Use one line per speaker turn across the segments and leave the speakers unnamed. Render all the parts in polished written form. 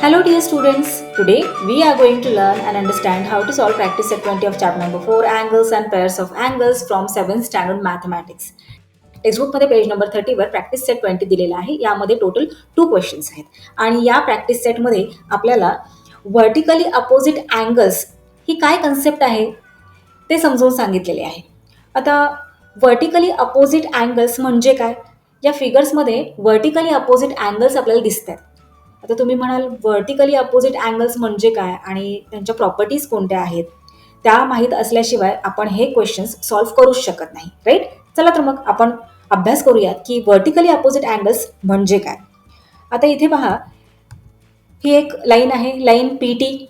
Hello dear students, today we are going to learn and understand how to solve practice set 20 of chapter number 4 angles and pairs of angles from 7th standard mathematics. टेक्स्टबुकमध्ये page number 30 वर practice set 20 दिलेला आहे. यामध्ये total 2 questions आहेत आणि या practice सेटमध्ये आपल्याला व्हर्टिकली अपोजिट अँगल्स ही काय कन्सेप्ट आहे ते समजावून सांगितलेले आहे. आता व्हर्टिकली अपोजिट अँगल्स म्हणजे काय? या फिगर्समध्ये व्हर्टिकली अपोजिट अँगल्स आपल्याला दिसत आहेत. आता तुम्ही म्हणाल व्हर्टिकली अपोजिट अँगल्स म्हणजे काय आणि त्यांच्या प्रॉपर्टीज कोणत्या आहेत त्या माहीत असल्याशिवाय आपण हे क्वेश्चन्स सॉल्व्ह करूच शकत नाही, राईट? चला तर मग आपण अभ्यास करूयात की व्हर्टिकली अपोजिट अँगल्स म्हणजे काय. आता इथे पहा, ही एक लाईन आहे, लाईन पी टी.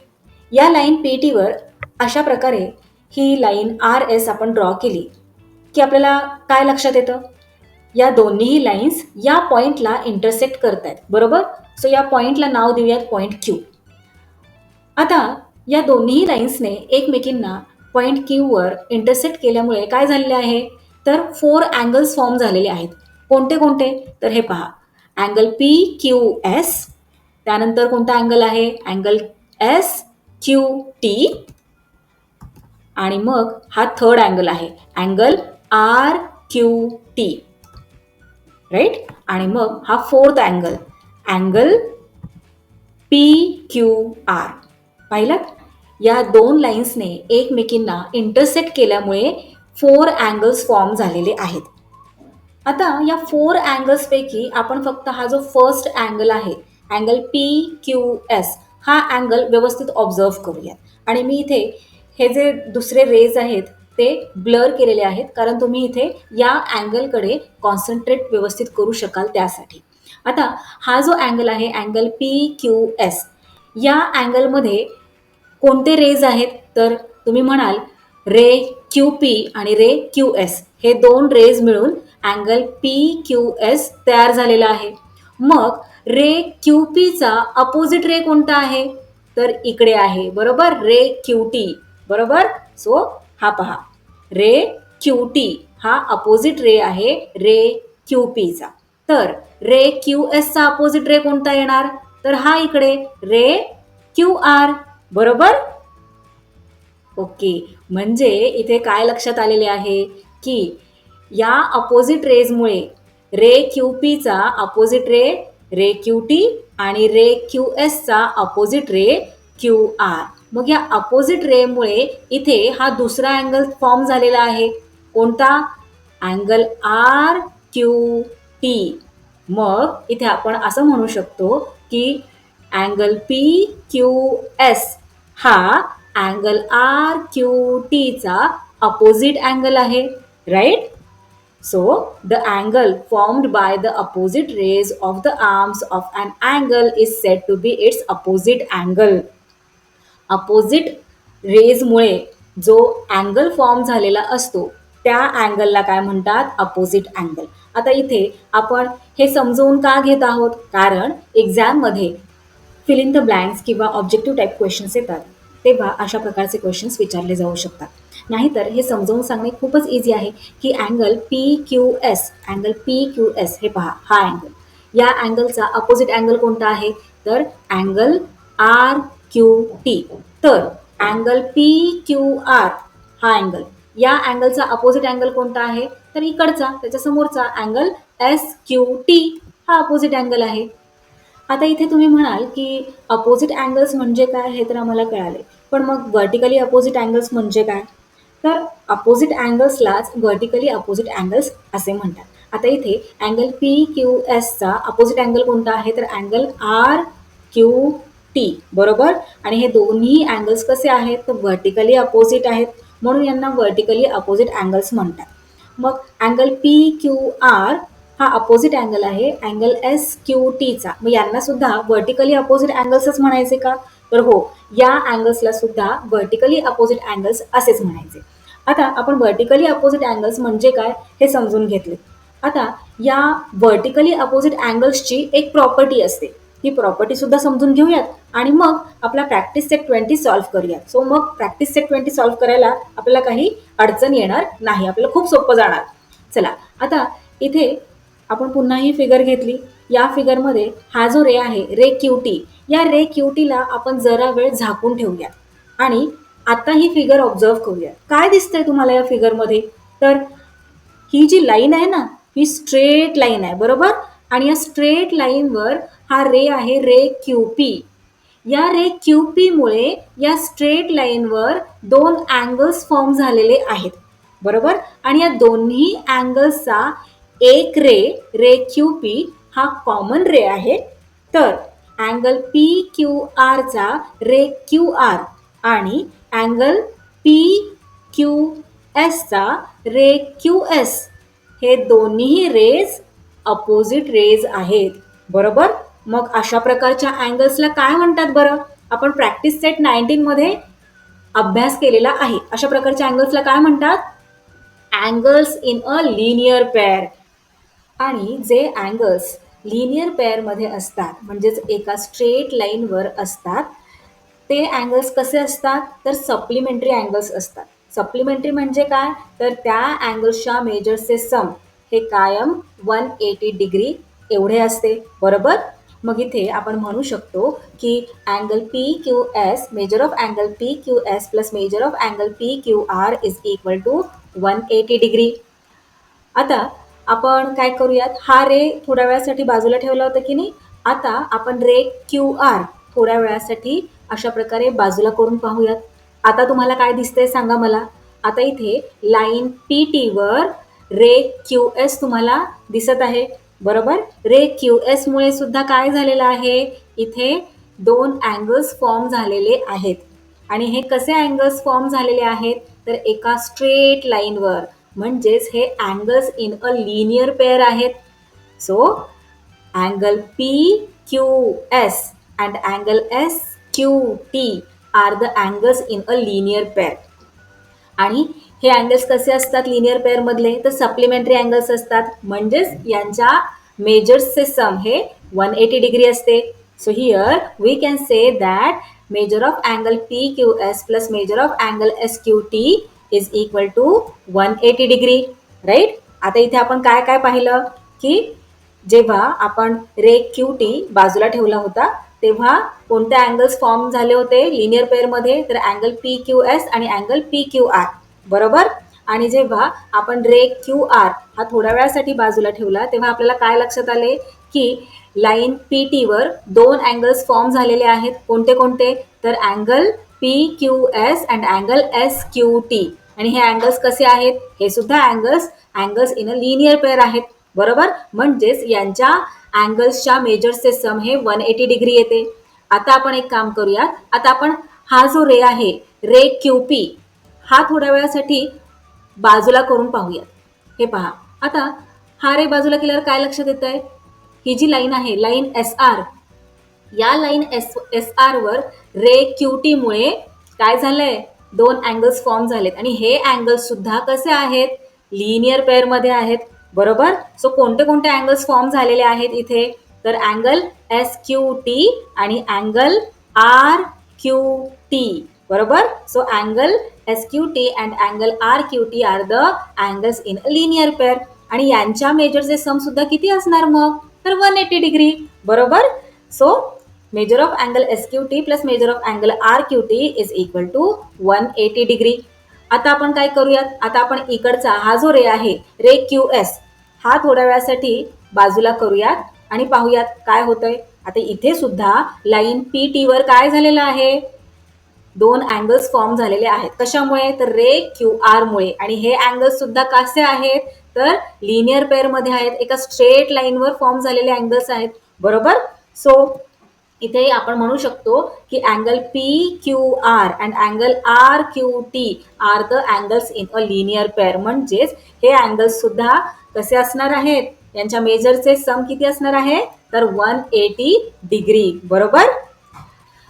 या लाईन पी टीवर अशा प्रकारे ही लाईन आर एस आपण ड्रॉ केली की आपल्याला काय लक्षात येतं? या दोन्ही लाईन्स या पॉइंटला इंटरसेक्ट करतायत, बरोबर? सो या पॉइंटला नाव देऊयात पॉइंट क्यू. आता या दोन्ही लाईन्सने एकमेकींना पॉइंट क्यू वर इंटरसेक्ट केल्यामुळे काय झालेले आहे? तर 4 अँगल्स फॉर्म झालेले आहेत. कोणते कोणते? तर हे पहा, अँगल पी क्यू एस, त्यानंतर कोणता अँगल आहे? अँगल एस क्यू टी, आणि मग हा थर्ड अँगल आहे angle R Q T, right? आणि मग हा fourth angle angle P Q R. पाहिलं? या दोन लाईन्सने एकमेकींना इंटरसेक्ट केल्यामुळे 4 अँगल्स फॉर्म झालेले आहेत. आता या 4 अँगल्सपैकी आपण फक्त हा जो फर्स्ट अँगल आहे अँगल पी क्यू एस हा अँगल व्यवस्थित ऑब्झर्व करूयात. आणि मी इथे हे जे दुसरे रेज आहेत ते ब्लर केलेले आहेत कारण तुम्ही इथे या अँगलकडे कॉन्सन्ट्रेट व्यवस्थित करू शकाल त्यासाठी. आता हा जो अँगल आहे अँगल पी क्यू एस, या अँगलमध्ये कोणते रेज आहेत? तर तुम्ही म्हणाल रे क्यू पी आणि रे क्यू एस हे दोन रेज मिळून अँगल पी क्यू एस तयार झालेला आहे. मग रे क्यू पीचा अपोजिट रे कोणता आहे? तर इकडे आहे, बरोबर? रे क्यू टी, बरोबर? सो हा पहा, रे क्यू टी हा अपोजिट रे आहे रे क्यू पीचा. तर रे क्यू एसचा अपोजिट रे कोणता येणार? तर हा इकडे रे क्यू आर, बरोबर? ओके, म्हणजे इथे काय लक्षात आलेले आहे की या अपोजिट रेजमुळे रे क्यू पीचा opposite ray ray Q T आणि रे क्यू एसचा अपोजिट रे क्यू आर. मग या अपोजिट रेमुळे इथे हा दुसरा अँगल फॉर्म झालेला आहे. कोणता? Angle R Q T. मग इथे आपण असं म्हणू शकतो की अँगल पी क्यू एस हा अँगल आर क्यू टीचा अपोजिट अँगल आहे, right? So, the angle formed by the opposite rays of the arms of an angle is said to be its opposite angle. Opposite रेजमुळे जो angle form झालेला असतो त्या अँगलला काय म्हणतात? Opposite angle. आता इथे आपण हे समजवून का घेत आहोत? कारण एक्झाममध्ये फिल इन द ब्लँक्स किंवा ऑब्जेक्टिव्ह टाईप क्वेश्चन्स येतात तेव्हा अशा प्रकारचे क्वेश्चन्स विचारले जाऊ शकतात. नाहीतर हे समजावून सांगणे खूपच इझी आहे की angle P Q S, angle P Q S हे पहा, हा अँगल, या अँगलचा अपोजिट अँगल कोणता आहे? तर अँगल आर क्यू टी. तर अँगल पी क्यू आर हा अँगल, या अँगलचा अपोजिट अँगल कोणता आहे? तर इकडचा, त्याच्या समोरचा अँगल एस क्यू टी हा अपोजिट अँगल आहे. आता इथे तुम्ही म्हणाल की अपोजिट अँगल्स म्हणजे काय हे तर आम्हाला कळाले, पण मग व्हर्टिकली अपोजिट अँगल्स म्हणजे काय? तर अपोजिट अँगल्सलाच व्हर्टिकली अपोजिट अँगल्स असे म्हणतात. आता इथे अँगल पी क्यू एसचा अपोजिट अँगल कोणता आहे? तर अँगल आर क्यू टी, बरोबर? आणि हे दोन्ही अँगल्स कसे आहेत? तर व्हर्टिकली अपोजिट आहेत, म्हणून यांना व्हर्टिकली अपोजिट अँगल्स म्हणतात. मग अँगल पी क्यू आर हा अपोजिट अँगल आहे अँगल एस क्यू टीचा. मग यांना सुद्धा व्हर्टिकली अपोजिट अँगल्सच म्हणायचे का? तर हो, या अँगल्सला सुद्धा व्हर्टिकली अपोजिट अँगल्स असेच म्हणायचे. आता आपण व्हर्टिकली अपोजिट अँगल्स म्हणजे काय हे समजून घेतले. आता या व्हर्टिकली अपोजिट अँगल्सची एक प्रॉपर्टी असते, ही प्रॉपर्टी सुद्धा समजून घेऊयात आणि मग आपला प्रॅक्टिस सेट 20 सॉल्व्ह करूयात. सो मग प्रॅक्टिस सेट 20 सॉल्व्ह करायला आपल्याला काही अडचण येणार नाही, आपल्याला खूप सोपं जाणार. चला, आता इथे आपण पुन्हा ही फिगर घेतली. या फिगरमध्ये हा जो रे आहे रे क्यू टी, या रे क्यू टीला आपण जरा वेळ झाकून ठेवूया आणि आता ही फिगर ऑब्झर्व करूया. काय दिसतंय तुम्हाला या फिगरमध्ये? तर ही जी लाईन आहे ना, ही स्ट्रेट लाईन आहे बरोबर. आणि या स्ट्रेट लाईनवर हा रे आहे रे क्यू पी. या रे क्यू पी मुळे या स्ट्रेट लाईनवर दोन अँगल्स फॉर्म झालेले आहेत बरोबर. आणि या दोन्ही अँगल्सचा एक रे रे क्यू पी हा कॉमन रे आहे. तर अँगल पी क्यू आरचा रे क्यू आर आणि अँगल पी क्यू एसचा रे क्यू एस हे दोन्ही रेज अपोजिट रेज आहेत बरोबर. मग अशा प्रकारच्या अँगल्सला काय म्हणतात बरं? आपण प्रॅक्टिस सेट 19 मध्ये अभ्यास केलेला आहे. अशा प्रकारच्या अँगल्सला काय म्हणतात? Angles in a linear pair. आणि जे अँगल्स लिनियर पेअरमध्ये असतात म्हणजेच एका स्ट्रेट लाईनवर असतात ते अँगल्स कसे असतात? तर सप्लिमेंटरी अँगल्स असतात. सप्लिमेंटरी म्हणजे काय? तर त्या अँगल्सच्या मेजर्सचे सम हे कायम 180 डिग्री एवढे असते बरोबर. मग इथे आपण म्हणू शकतो की angle P Q S, measure of angle P Q S plus measure of angle P Q R is equal to 180 degree. आता आपण काय करूयात, हा रे थोड्या वेळासाठी बाजूला ठेवला होता की नाही. आता आपण रे क्यू आर थोड्या वेळासाठी अशा प्रकारे बाजूला करून पाहूयात. आता तुम्हाला काय दिसतंय सांगा मला. आता इथे लाईन पी टीवर रे क्यू एस तुम्हाला दिसत आहे बरोबर. रे क्यू एस मुळे सुद्धा काय झालेलं आहे, इथे दोन अँगल्स फॉर्म झालेले आहेत. आणि हे कसे अँगल्स फॉर्म झालेले आहेत? तर एका स्ट्रेट लाईनवर, म्हणजेच हे angles in a linear pair आहेत. So angle P Q S and angle S Q T are the angles in a linear pair. आणि हे अँगल्स कसे असतात लिनियर पेअर मधले? तर सप्लिमेंटरी अँगल्स असतात. म्हणजेच यांच्या मेजर्सचे सम हे 180 डिग्री असते. So here we can say that measure of angle P Q S plus measure of angle S Q T is equal to 180 degree right. आता इथे आपण काय काय पाहिलं की जेव्हा आपण रे क्यू टी बाजूला ठेवला होता तेव्हा कोणते अँगल्स फॉर्म झाले होते लिनियर पेअरमध्ये? तर अँगल पी क्यू एस आणि अँगल पी क्यू आर बरोबर. आणि जेव्हा आपण रे क्यू आर हा थोड्या वेळासाठी बाजूला ठेवला तेव्हा आपल्याला काय लक्षात आले की लाईन पी टीवर दोन अँगल्स फॉर्म झालेले आहेत. कोणते कोणते? तर angle P Q S and angle S Q T. आणि हे अँगल्स कसे आहेत? हे सुद्धा angles in a linear pair आहेत बरोबर. म्हणजेच यांच्या अँगल्सच्या मेजर्सचे सम हे 180 डिग्री येते. आता आपण एक काम करूया. आता आपण हा जो रे आहे रे क्यू पी हा थोड्या वेळासाठी बाजूला करून पाहूया. हे पहा, आता हा रे बाजूला केल्यावर काय लक्षात येत आहे? ही जी लाईन आहे लाईन एस आर, या लाईन एस आर वर रे क्यू टी मुळे काय झालंय? दोन अँगल्स फॉर्म झालेत. आणि हे अँगल्स सुद्धा कसे आहेत? लिनियर पेअर मध्ये आहेत बरोबर. सो कोणते कोणते अँगल्स फॉर्म झालेले आहेत इथे? तर अँगल एस क्यू टी आणि अँगल आर क्यू टी बरोबर. So angle S Q T and angle R Q T are the angles in a linear pair. आणि यांच्या मेजरचे सम सुद्धा किती असणार मग? तर 180 डिग्री बरोबर. So measure of angle S Q T plus measure of angle R Q T is equal to 180 degree. आता आपण काय करूयात, आता आपण इकडचा हा जो रे आहे रे क्यू एस हा थोड्या वेळासाठी बाजूला करूयात आणि पाहूयात काय होतंय. आता इथे सुद्धा लाईन पी टी वर काय झालेलं आहे? दोन अँगल्स फॉर्म झालेले आहेत. कशामुळे? तर रे क्यू आर मुळे. आणि हे अँगल्स सुद्धा कसे आहेत? तर लिनियर पेअर मध्ये आहेत. एका स्ट्रेट लाईनवर फॉर्म झालेले अँगल्स आहेत बरोबर. सो इथे आपण म्हणू शकतो की angle P Q R and angle R Q T are the angles in a linear pair. म्हणजेच हे अँगल्स सुद्धा कसे असणार आहेत? यांच्या मेजरचे सम किती असणार आहे? तर 180 डिग्री बरोबर.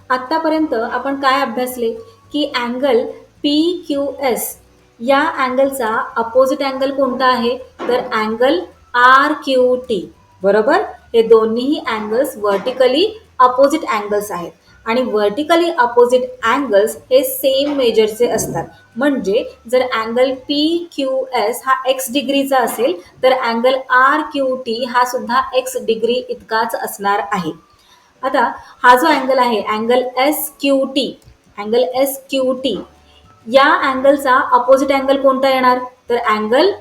आत्तापर्यंत आपण काय अभ्यासले की अँगल पी क्यू एस या अँगलचा अपोजिट अँगल कोणता आहे? तर अँगल आर क्यू टी बरोबर. हे दोन्ही अँगल्स व्हर्टिकली अपोजिट अँगल्स आहेत. आणि व्हर्टिकली अपोजिट अँगल्स हे सेम मेजरचे असतात. म्हणजे जर अँगल पी क्यू एस हा एक्स डिग्रीचा असेल तर अँगल आर क्यू टी हा सुद्धा एक्स डिग्री इतकाच असणार आहे. आता हा जो अँगल आहे angle S Q T, angle S Q T या अँगलचा अपोजिट अँगल कोणता येणार तर अँगल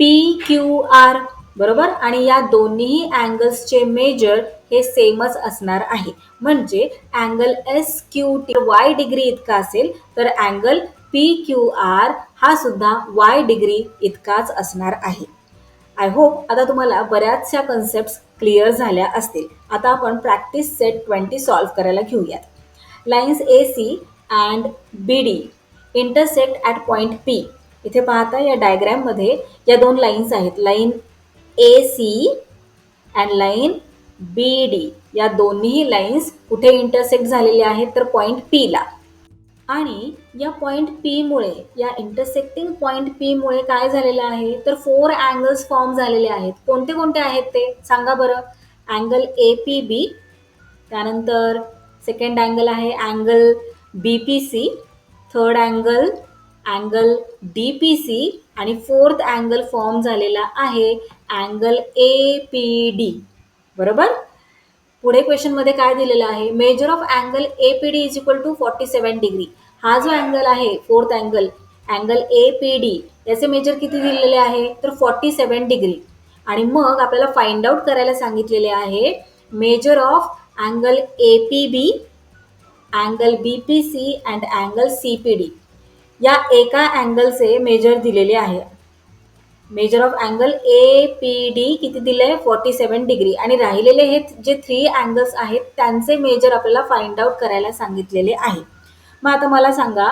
पी क्यू आर, बरोबर. आणि या दोन्ही अँगल्सचे मेजर हे सेमच असणार आहे. म्हणजे angle S Q T Y degree इतका असेल तर अँगल पी क्यू आर हा सुद्धा वाय डिग्री इतकाच असणार आहे. आय होप आता तुम्हाला बऱ्याचशा कन्सेप्ट क्लिअर झाल्या असतील. आता आपण प्रॅक्टिस सेट 20 सॉल्व्ह करायला घेऊयात. Lines A C and B D intersect at point P. इथे पाहता या डायग्रॅममध्ये या दोन लाईन्स आहेत, line A C and line B D. या दोन्ही लाईन्स कुठे इंटरसेक्ट झालेल्या आहेत तर पॉईंट पी ला. आणि या पॉईंट पी मुळे, या इंटरसेक्टिंग पॉईंट पी मुळे काय झालेलं आहे तर 4 अँगल्स फॉर्म झालेले आहेत. कोणते कोणते आहेत ते सांगा बरं. अँगल ए पी बी, त्यानंतर सेकंड अँगल आहे angle B P C, third angle angle D P C आणि फोर्थ अँगल फॉर्म झालेला आहे अँगल ए पी डी, बरोबर. पुढे क्वेश्चनमध्ये काय दिलेलं आहे, measure of angle A P D is equal to 47 degree. हा जो अँगल आहे fourth angle angle A P D याचे मेजर किती दिलेले आहे तर 47 डिग्री. आणि मग आपल्याला फाइंड आउट करायला सांगितलेले आहे measure of angle A P B, angle B P C and angle C P D. या एका अँगलचे मेजर दिलेले आहे. Measure of angle A P D किती दिले आहे 47 डिग्री. आणि राहिलेले हे जे 3 अँगल्स आहेत त्यांचे मेजर आपल्याला फाइंड आउट करायला सांगितलेले आहे. मग आता मला सांगा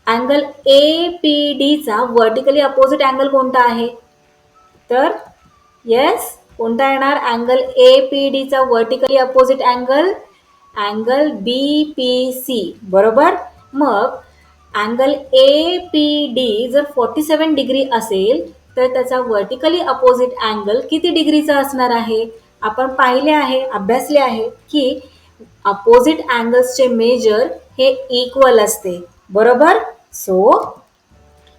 अँगल ए पी डीचा व्हर्टिकली अपोजिट अँगल कोणता आहे तर येस कोणता येणार अँगल ए पी डीचा vertically opposite angle angle B P C, बरोबर. मग अँगल ए पी डी जर 47 डिग्री असेल तर त्याचा व्हर्टिकली अपोजिट अँगल किती डिग्रीचा असणार आहे. आपण पाहिले आहे, अभ्यासले आहे की अपोजिट अँगल्सचे मेजर हे इक्वल असते, बरोबर. So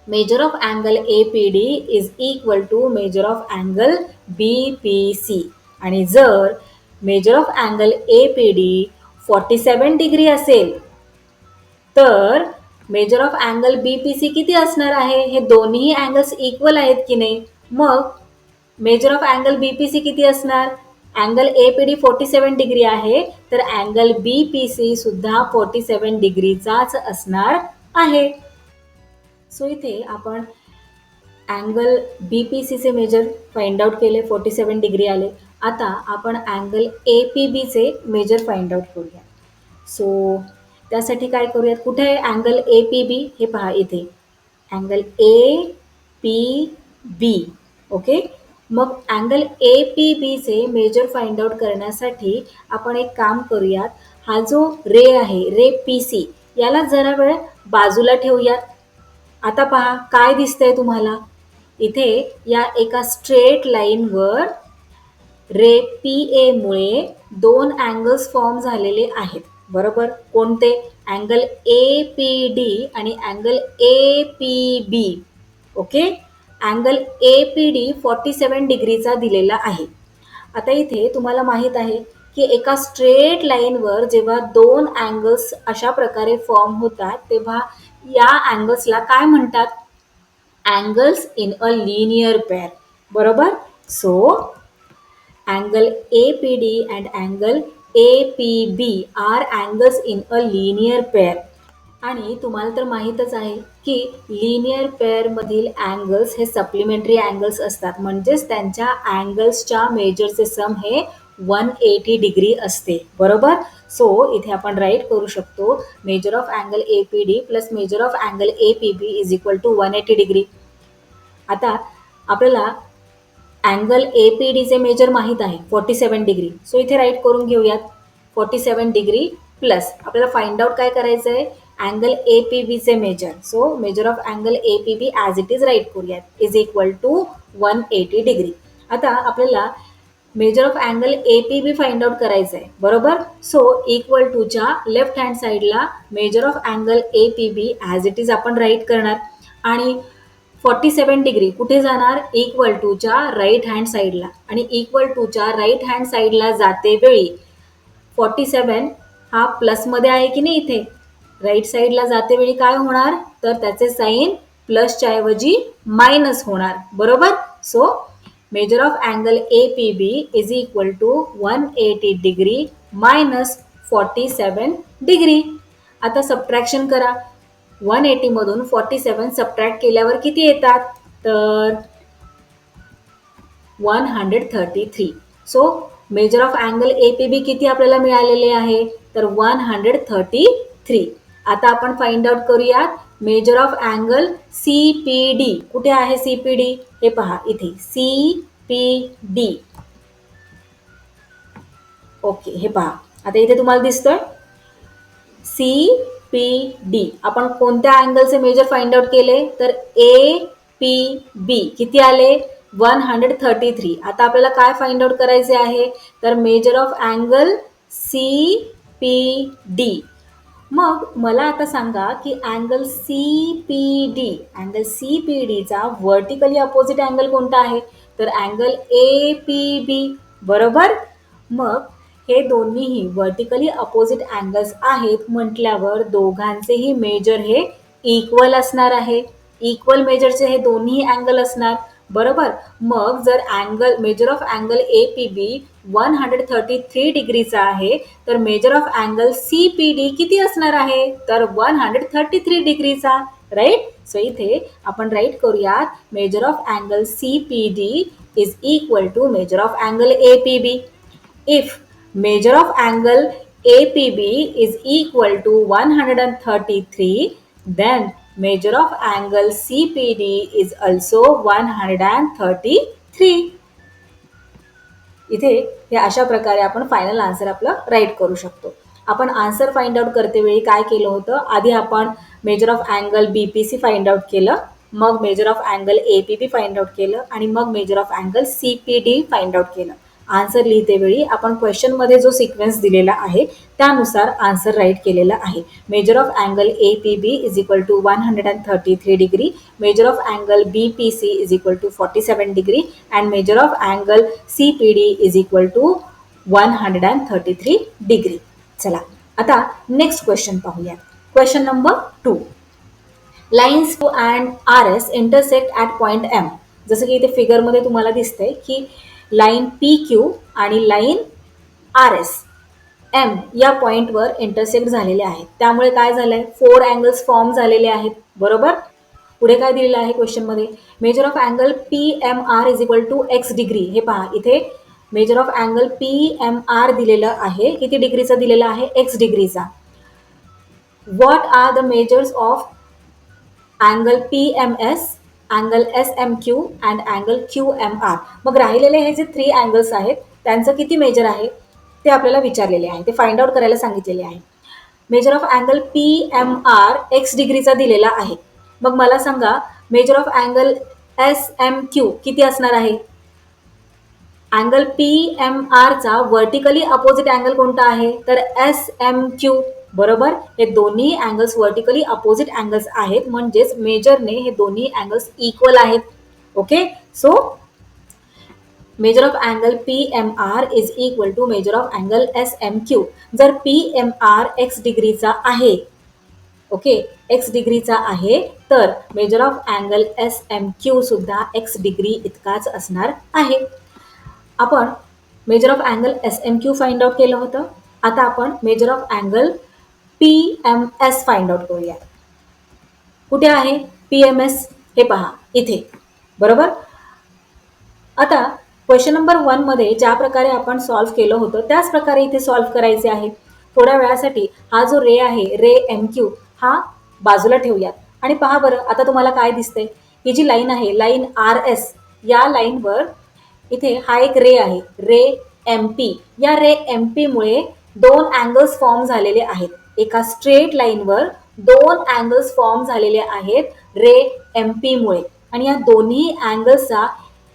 measure of angle A P D is equal to measure of angle B P C. आणि जर measure of angle A P D 47 degree असेल तर measure of angle B P C किती असणार आहे. हे दोन्ही अँगल्स इक्वल आहेत की नाही. मग measure of angle B P C किती असणार, angle A P D 47 degree आहे तर अँगल बी पी सी सुद्धा 47 डिग्रीचाच असणार आहे. सो इथे आपण अँगल बी पी सीचे मेजर फाइंड आउट केले, 47 डिग्री आले. आता आपण अँगल ए पी बीचे मेजर फाइंड आउट करूया. सो त्यासाठी काय करूयात, कुठे आहे अँगल ए पी बी हे पहा इथे angle A P B, okay. मग अँगल ए पी बीचे मेजर फाइंड आउट करण्यासाठी आपण एक काम करूयात, हा जो रे आहे रे पी सी याला जरा वेळ बाजूला ठेवूयात. आता पहा काय दिसतंय तुम्हाला इथे या एका स्ट्रेट लाईनवर रे पी ए मुळे 2 अँगल्स फॉर्म झालेले आहेत, बरोबर. कोणते अँगल ए पी डी आणि angle A P B, okay. Angle A P D 47 डिग्रीचा दिलेला आहे. आता इथे तुम्हाला माहित आहे की एका स्ट्रेट लाईनवर जेव्हा 2 अँगल्स अशा प्रकारे फॉर्म होतात तेव्हा या अँगल्सला काय म्हणतात angles in a linear pair, बरोबर. So angle A P D and angle A P B are angles in a linear pair. आणि तुम्हाला तर माहीतच आहे की लिनियर पेअरमधील अँगल्स हे सप्लिमेंटरी अँगल्स असतात. म्हणजेच त्यांच्या अँगल्सच्या मेजरचे सम हे 180 डिग्री असते, बरोबर. सो इथे आपण राईट करू शकतो measure of angle A P D plus measure of angle A P B is equal to 180 degree. आता आपल्याला अँगल ए पी डीचे मेजर माहीत आहे 47 डिग्री. सो इथे राईट करून घेऊयात 47 डिग्री प्लस आपल्याला फाइंड आउट काय करायचं आहे अँगल ए पी बीचे measure. So measure of angle A P B as it is write करूयात इज इक्वल टू 180 डिग्री. आता आपल्याला measure of angle APB find out करायचं आहे, बरोबर. सो इक्वल टूच्या लेफ्ट हँड साईडला measure of angle APB as it is आपण write करणार आणि 47 डिग्री कुठे जाणार, इक्वल टूच्या राईट हँड साईडला. आणि इक्वल टूच्या राईट हँड साईडला जाते वेळी 47 हा प्लसमध्ये आहे की नाही, इथे राईट साईडला जाते वेळी काय होणार, तर त्याचे साईन प्लसच्या ऐवजी मायनस होणार, बरोबर. So measure of angle APB is equal to 180 degree minus 47 degree. आता सबट्रॅक्शन करा. 180 मधून 47 सबट्रॅक्ट केल्यावर किती येतात, तर 133. So measure of angle APB किती आपल्याला मिळालेले आहे, तर 133. आता आपण फाइंड आउट करूयात मेजर ऑफ अँगल CPD. कुठे आहे CPD, हे पहा इथे CPD. ओके, हे पहा आता इथे तुम्हाला दिसतोय CPD. आपण कोणत्या अँगलचे मेजर फाइंड आउट केले, तर APB किती आले, 133. आता आपल्याला काय फाइंड आउट करायचे आहे, तर मेजर ऑफ अँगल CPD. मग मला आता सांगा की अँगल CPDचा व्हर्टिकली अपोजिट अँगल कोणता आहे, तर अँगल APB, बरोबर. मग हे दोन्हीही व्हर्टिकली अपोजिट अँगल्स आहेत म्हटल्यावर दोघांचेही मेजर हे इक्वल असणार आहे. इक्वल मेजरचे हे दोन्ही अँगल असणार, बरोबर. मग जर मेजर ऑफ अँगल APB 133 डिग्रीचा आहे, तर मेजर ऑफ अँगल CPD किती असणार आहे, तर 133 डिग्रीचा, राईट. सो इथे आपण राईट करूयात measure of angle CPD is equal to measure of angle APB. If measure of angle APB is equal to 133, then measure of angle CPD is also 133. इथे हे अशा प्रकारे आपण फायनल आन्सर आपलं right करू शकतो. आपण आन्सर फाइंड आउट करते वेळी काय केलं होतं, आधी आपण measure of angle BPC find out केलं, मग measure of angle APB find out केलं आणि मग measure of angle CPD find out केलं. आन्सर लिहिते वेळी आपण क्वेश्चनमध्ये जो सिक्वेन्स दिलेला आहे त्यानुसार आन्सर राईट केलेला आहे. Measure of angle APB is equal to 133 degree, measure of angle BPC is equal to 47 degree and measure of angle CPD is equal to 133 degree. चला आता नेक्स्ट क्वेश्चन पाहूया. Question number 2. Lines Q and RS intersect at point M. जसं की इथे फिगरमध्ये तुम्हाला दिसतंय की लाईन PQ आणि लाईन RS M या पॉइंटवर इंटरसेक्ट झालेले आहेत. त्यामुळे काय झालंय, 4 अँगल्स फॉर्म झालेले आहेत, बरोबर. पुढे काय दिलेलं आहे क्वेश्चनमध्ये, measure of angle PMR is equal to X degree. हे पहा इथे मेजर ऑफ अँगल PMR दिलेलं आहे, किती डिग्रीचा दिलेला आहे, X डिग्रीचा. What are the measures of angle PMS, angle SMQ and angle QMR. मग राहिलेले हे जे 3 अँगल्स आहेत त्यांचं किती मेजर आहे ते आपल्याला विचारलेले आहे, ते फाइंड आउट करायला सांगितलेले आहे. Measure of angle PMR X डिग्रीचा दिलेला आहे. मग मला सांगा मेजर ऑफ अँगल SMQ किती असणार आहे. अँगल PMRचा व्हर्टिकली अपोजिट अँगल कोणता आहे, तर SMQ, बरोबर. हे दोन्ही अँगल्स व्हर्टिकली अपोजिट अँगल्स आहेत, म्हणजेच मेजरने हे दोन्ही अँगल्स इक्वल आहेत. Okay. So measure of angle PMR is equal to measure of angle SMQ. जर PMR X डिग्रीचा आहे, ओके, X डिग्रीचा आहे, तर मेजर ऑफ अँगल SMQ सुद्धा X डिग्री इतकाच असणार आहे. आपण measure of angle SMQ find out केलं होतं. आता आपण measure of angle PMS find out करूया. कुठे आहे PMS, हे पहा इथे, बरोबर. आता क्वेश्चन नंबर 1 मध्ये ज्या प्रकारे आपण सॉल्व्ह केलं होतं त्याच प्रकारे इथे सॉल्व्ह करायचे आहे. थोड्या वेळासाठी हा जो रे आहे, रे MQ, हा बाजूला ठेवूयात आणि पहा बरं आता तुम्हाला काय दिसतंय. ही जी लाईन आहे, लाईन RS, या लाईनवर इथे हा एक रे आहे, रे MP. या रे MP मुळे 2 अँगल्स फॉर्म झालेले आहेत. एका स्ट्रेट लाईनवर 2 अँगल्स फॉर्म झालेले आहेत रे MP मुळे आणि या दोन्ही अँगल्सचा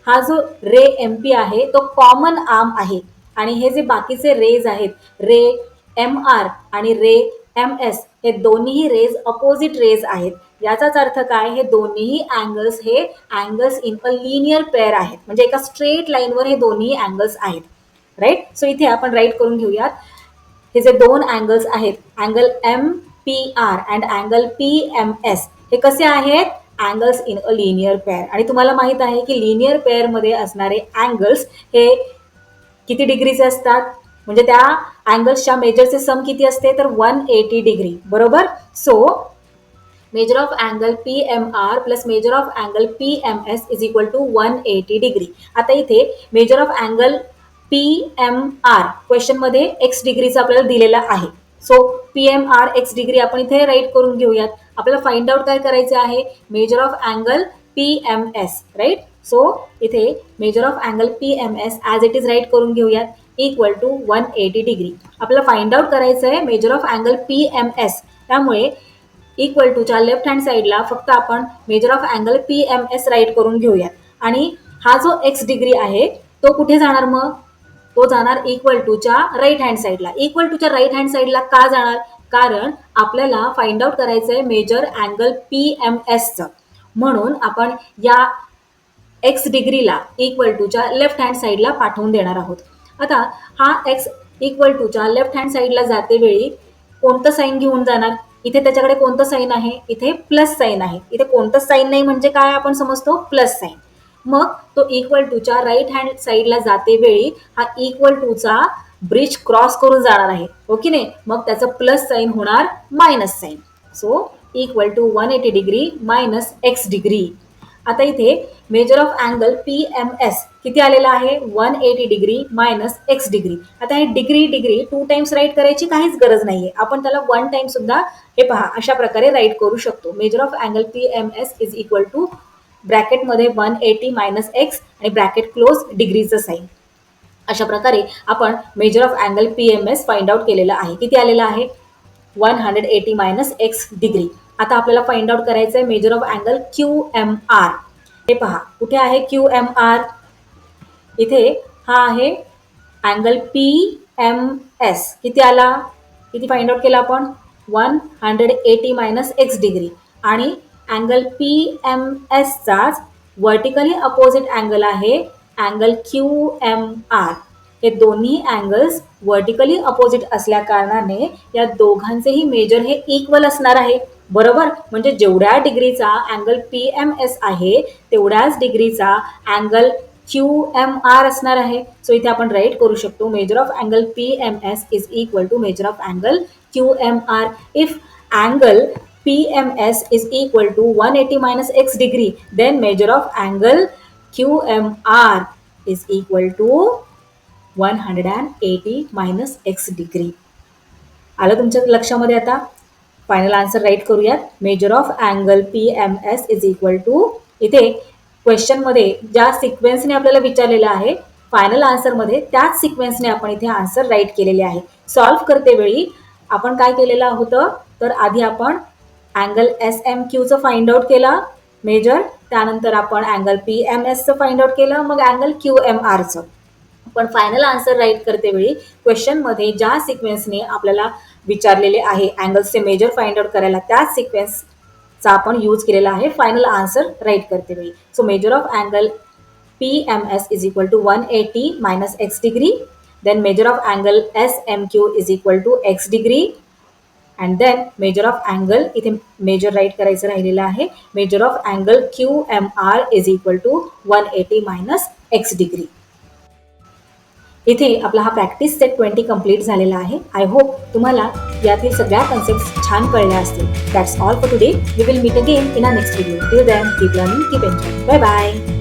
हा जो रे एम पी आहे तो कॉमन आर्म आहे आणि हे जे बाकीचे रेज आहेत रे एम आर आणि रे एम एस हे दोन्हीही रेज अपोजिट रेज आहेत. याचाच अर्थ काय, हे दोन्हीही अँगल्स हे angles in a linear pair आहेत, म्हणजे एका स्ट्रेट लाईनवर हे दोन्ही अँगल्स आहेत. राईट. सो इथे आपण राईट करून घेऊयात. हे जे दोन अँगल्स आहेत angle M P R and angle P M S हे कसे आहेत, angles in a linear pair. आणि तुम्हाला माहित आहे की लिनियर पेअरमध्ये असणारे अँगल्स हे किती डिग्रीचे असतात, म्हणजे त्या अँगल्सच्या मेजरचे सम किती असते तर 180 डिग्री. बरोबर. So measure of angle P M R plus measure of angle P M S is equal to 180 degree. आता इथे measure of angle P M R क्वेश्चनमध्ये एक्स डिग्रीचा आपल्याला दिलेला आहे. So P M R X degree आपण इथे right करून घेऊयात. आपल्याला फाइंड आउट काय करायचे आहे, measure of angle P M S. Right. So इथे measure of angle P M S as it is write करून घेऊयात इक्वल टू 180 डिग्री. आपल्याला फाइंड आउट करायचं आहे measure of angle P M S. त्यामुळे इक्वल टूच्या लेफ्ट हँड साईडला फक्त आपण measure of angle P M S write करून घेऊयात. आणि हा जो एक्स डिग्री आहे तो कुठे जाणार, मग तो जाणार इक्वल टूच्या राईट हँड साईडला. इक्वल टूच्या राईट हँड साईडला का जाणार, कारण आपल्याला फाइंड आउट करायचं आहे मेजर अँगल पी एम एसचं. म्हणून आपण या एक्स डिग्रीला इक्वल टूच्या लेफ्ट हँड साईडला पाठवून देणार आहोत. आता हा एक्स इक्वल टूच्या लेफ्ट हँड साईडला जाते वेळी कोणतं साईन घेऊन जाणार, इथे त्याच्याकडे कोणतं साईन आहे, इथे प्लस साईन आहे. इथे कोणतं साईन नाही म्हणजे काय आपण समजतो, प्लस साईन. मग तो इक्वल टूच्या राईट हँड साईडला जाते वेळी हा इक्वल टूचा ब्रिज क्रॉस करून जाणार आहे, ओके नाही. मग त्याचं प्लस साईन होणार minus sign. So equal to 180 degree minus X degree. आता इथे measure of angle P M S किती आलेला आहे, 180 डिग्री मायनस एक्स डिग्री. आता हे डिग्री डिग्री 2 टाइम्स राईट करायची काहीच गरज नाहीये, आपण त्याला 1 टाइम सुद्धा हे पहा अशा प्रकारे राईट करू शकतो. Measure of angle P M S is equal to ब्रॅकेटमध्ये 180 मायनस एक्स आणि ब्रॅकेट क्लोज डिग्रीचं साईन. अशा प्रकारे आपण measure of angle P M S find out केलेला आहे. किती आलेला आहे, 180 मायनस एक्स डिग्री. आता आपल्याला फाइंड आउट करायचं आहे measure of angle Q M R. हे पहा कुठे आहे क्यू एम आर, इथे हा आहे अँगल पी एम एस. किती आला, किती फाइंड आउट केला आपण, 180 मायनस एक्स डिग्री. आणि अँगल पी एम एसचाच वर्टिकली अपोजिट अँगल आहे अँगल क्यू एम आर. हे दोन्ही अँगल्स वर्टिकली अपोजिट असल्या कारणाने या दोघांचेही मेजर हे इक्वल असणार आहे. बरोबर. म्हणजे जेवढ्या डिग्रीचा अँगल पी एम एस आहे तेवढ्याच डिग्रीचा अँगल क्यू एम आर असणार आहे. सो इथे आपण राईट करू शकतो measure of angle P M S is equal to measure of angle Q M R. If angle P M S is equal to 180 minus X degree then measure of angle Q M R is equal to 180 minus X degree. आलं तुमच्या लक्षामध्ये. आता final answer write करूयात. Measure of angle P M S is equal to, इथे क्वेश्चनमध्ये ज्या सिक्वेन्सने आपल्याला विचारलेलं आहे फायनल आन्सरमध्ये त्याच सिक्वेन्सने आपण इथे आन्सर राईट केलेले आहे. सॉल्व्ह करते वेळी आपण काय केलेलं होतं तर आधी आपण अँगल एस एम क्यूचं फाइंड आउट केलं मेजर, त्यानंतर आपण अँगल पी एम एसचं फाइंड आउट केलं, मग अँगल क्यू एम आरचं. पण फायनल आन्सर राईट करते वेळी क्वेश्चनमध्ये ज्या सिक्वेन्सने आपल्याला विचारलेले आहे अँगल्सचे मेजर फाइंड आउट करायला त्याच सिक्वेन्सचा आपण यूज केलेला आहे फायनल आन्सर राईट करते वेळी. So measure of angle P M S is equal to 180 minus X degree. Then measure of angle S M Q is equal to X degree. And then measure of angle, इथे measure write करायचं राहिलेलं आहे, measure of angle Q M R is equal to 180 minus X degree. इथे आपला हा practice set 20 complete झालेला आहे. I hope तुम्हाला यातील सगळ्या कन्सेप्ट्स छान कळल्या असतील. That's all for today. We will meet again in our next video. Till then keep learning, keep enjoying. Bye bye.